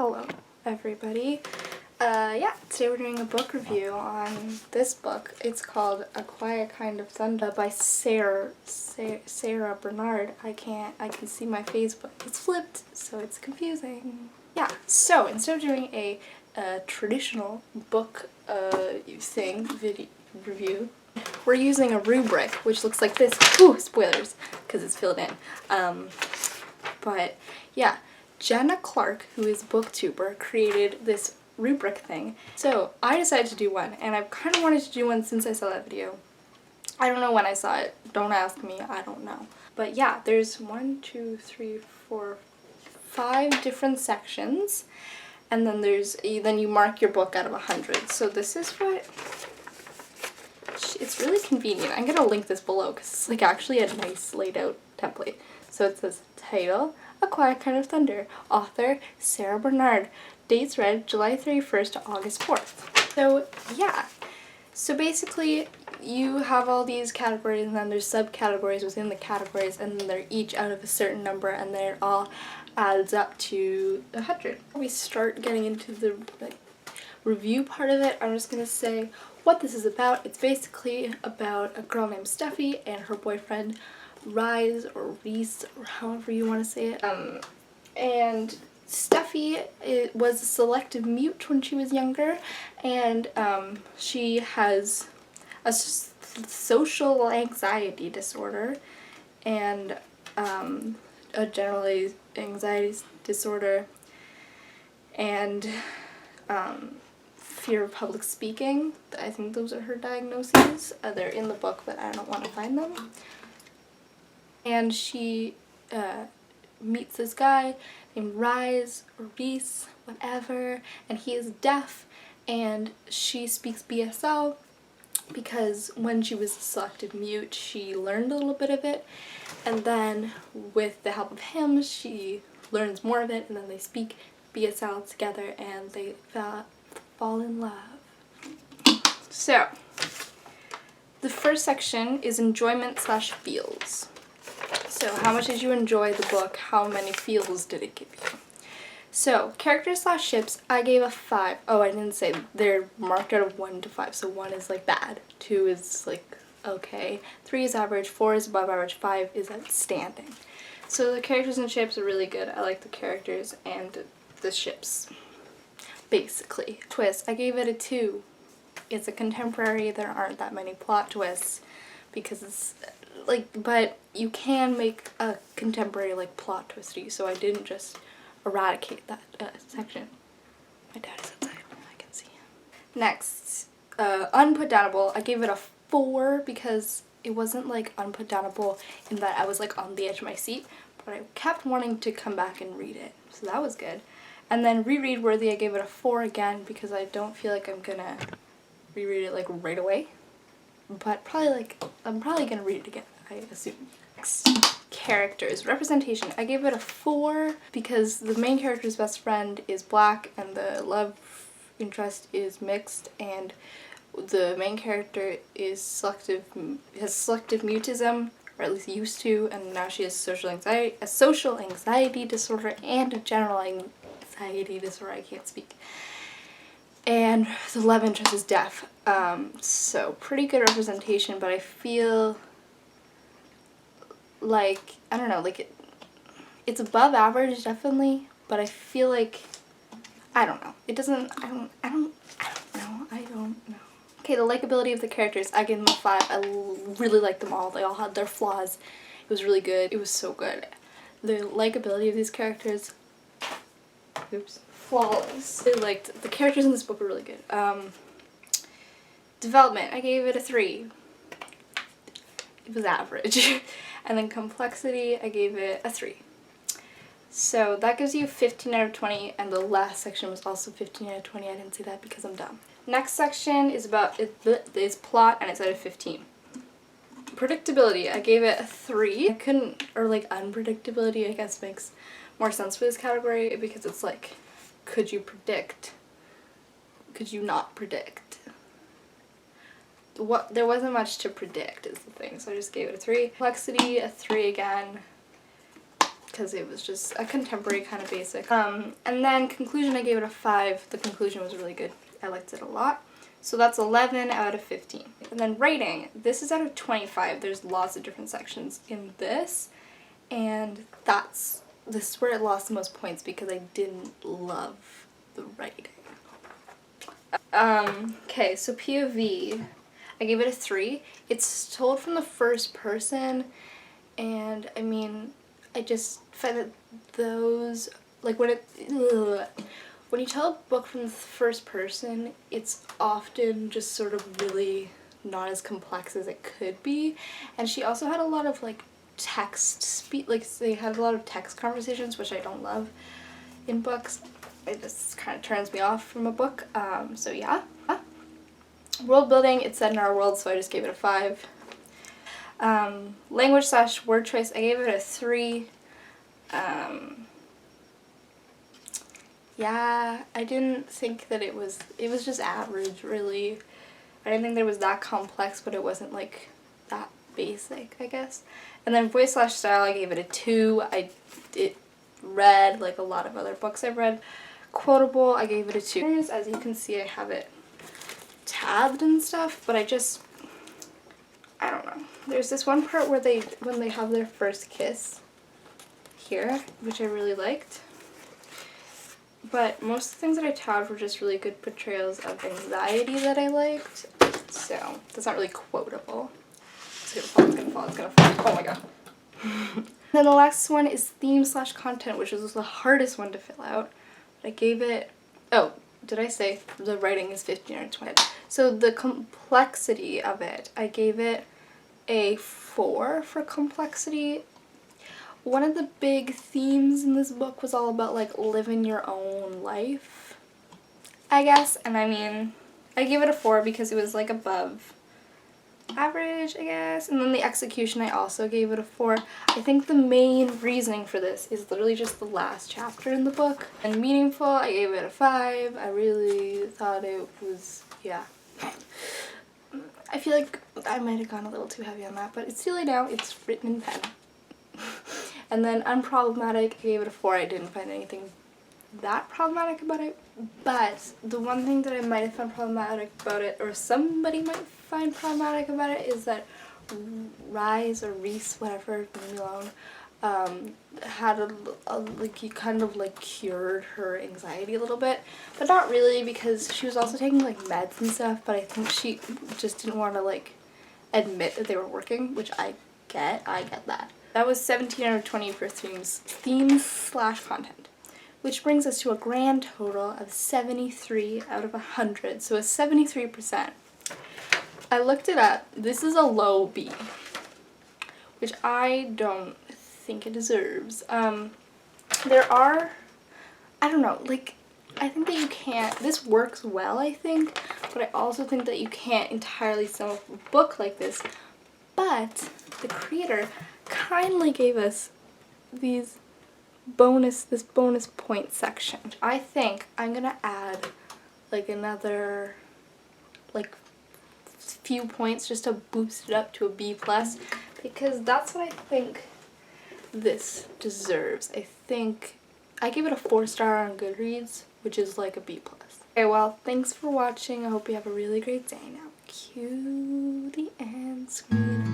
Hello everybody. Yeah, today we're doing a book review on this book. It's called A Quiet Kind of Thunder by Sara Barnard. I can see my face, but it's flipped, so it's confusing. Yeah, so instead of doing a traditional book review, we're using a rubric, which looks like this. Ooh, spoilers, because it's filled in. But yeah, Jenna Clark, who is a booktuber, created this rubric thing. So I decided to do one, and I've kind of wanted to do one since I saw that video. I don't know when I saw it. Don't ask me. I don't know. But yeah, there's 1, 2, 3, 4, 5 different sections, and then then you mark your book out of 100. So this is what. It's really convenient. I'm gonna link this below because it's like actually a nice laid out template. So it says title, A Quiet Kind of Thunder, author Sara Barnard, dates read July 31st to August 4th. So yeah, so basically you have all these categories, and then there's subcategories within the categories, and then they're each out of a certain number, and then it all adds up to 100. We start getting into the review part of it. I'm just gonna say what this is about. It's basically about a girl named Steffi and her boyfriend Rise or Reese, or however you want to say it. And Steffi was a selective mute when she was younger, and she has a social anxiety disorder and a general anxiety disorder and fear of public speaking. I think those are her diagnoses. They're in the book, but I don't want to find them. And she meets this guy named Rise or Reese, whatever, and he is deaf, and she speaks BSL because when she was a selective mute she learned a little bit of it, and then with the help of him she learns more of it, and then they speak BSL together and they fall in love. So the first section is enjoyment/feels. So how much did you enjoy the book? How many feels did it give you? So characters/ships, I gave a 5. Oh, I didn't say they're marked out of 1 to 5. So 1 is like bad, 2 is like okay, 3 is average, 4 is above average, 5 is outstanding. So the characters and ships are really good. I like the characters and the ships. Basically. Twist, I gave it a 2. It's a contemporary, there aren't that many plot twists because it's but you can make a contemporary plot twisty, so I didn't just eradicate that section. My dad is outside, I can see him. Next, unputdownable, I gave it a 4 because it wasn't unputdownable in that I was on the edge of my seat, but I kept wanting to come back and read it, so that was good. And then reread worthy, I gave it a 4 again because I don't feel like I'm gonna reread it right away. But I'm probably gonna read it again, I assume. Next, characters. Representation. I gave it a 4 because the main character's best friend is black and the love interest is mixed, and the main character has selective mutism, or at least used to, and now she has a social anxiety disorder and a general anxiety disorder. I can't speak. And the love interest is deaf. So pretty good representation, but I feel I don't know, it's above average definitely, but I feel I don't know. It doesn't, I don't know. Okay, the likability of the characters, I gave them a 5. I really liked them all. They all had their flaws. It was really good. It was so good. The likability of these characters, flawless. I liked the characters in this book were really good. Development, I gave it a 3. It was average. And then complexity, I gave it a 3. So that gives you 15 out of 20, and the last section was also 15 out of 20. I didn't say that because I'm dumb. Next section is plot, and it's out of 15. Predictability, I gave it a 3. I couldn't, or unpredictability I guess makes more sense for this category because it's could you predict? Could you not predict? There wasn't much to predict is the thing, so I just gave it a 3. Complexity, a 3 again. because it was just a contemporary kind of basic. And then conclusion, I gave it a 5. The conclusion was really good. I liked it a lot. So that's 11 out of 15. And then writing, this is out of 25. There's lots of different sections in this, and this is where it lost the most points because I didn't love the writing. Okay, so POV, I gave it a 3. It's told from the first person, and I mean, I just find that those, like when you tell a book from the first person, it's often just sort of really not as complex as it could be. And she also had a lot of like they had a lot of text conversations, which I don't love in books. It just kind of turns me off from a book. So yeah. World building, it's set in our world, so I just gave it a 5. Language / word choice, I gave it a 3. Yeah, I didn't think that it was just average, really. I didn't think that it was that complex, but it wasn't like that basic, I guess. And then voice / style, I gave it a 2. It read like a lot of other books I've read. Quotable, I gave it a 2. As you can see, I have it tabbed and stuff, but I don't know. There's this one part where when they have their first kiss here, which I really liked. But most of the things that I tabbed were just really good portrayals of anxiety that I liked. So that's not really quotable. It's gonna fall. Oh my god. Then the last one is theme / content, which was the hardest one to fill out. But I gave it, oh, did I say the writing is 15 out of 20? So the complexity of it, I gave it a 4 for complexity. One of the big themes in this book was all about like living your own life, I guess. And I mean, I gave it a 4 because it was like above average, I guess. And then the execution, I also gave it a 4. I think the main reasoning for this is literally just the last chapter in the book. And meaningful, I gave it a 5. I really thought it was, yeah. I feel like I might have gone a little too heavy on that, but it's silly now. It's written in pen. And then unproblematic, I gave it a 4. I didn't find anything that problematic about it. But the one thing that I might have found problematic about it, or somebody might find problematic about it, is that Reese, whatever, leave me alone, had he kind of like cured her anxiety a little bit, but not really, because she was also taking like meds and stuff, but I think she just didn't want to like admit that they were working, which I get that. That was 17 out of 20 for themes / content, which brings us to a grand total of 73 out of 100, so a 73%. I looked it up. This is a low B, which I don't think it deserves. There are, I don't know, like, I think that you can't, this works well, I think, but I also think that you can't entirely sum up a book like this. But the creator kindly gave us this bonus point section. I think I'm gonna add like another like few points just to boost it up to a B+, because that's what I think this deserves. I think I gave it a 4-star on Goodreads, which is like a B+. Okay, well, thanks for watching. I hope you have a really great day now. Cue the end screen.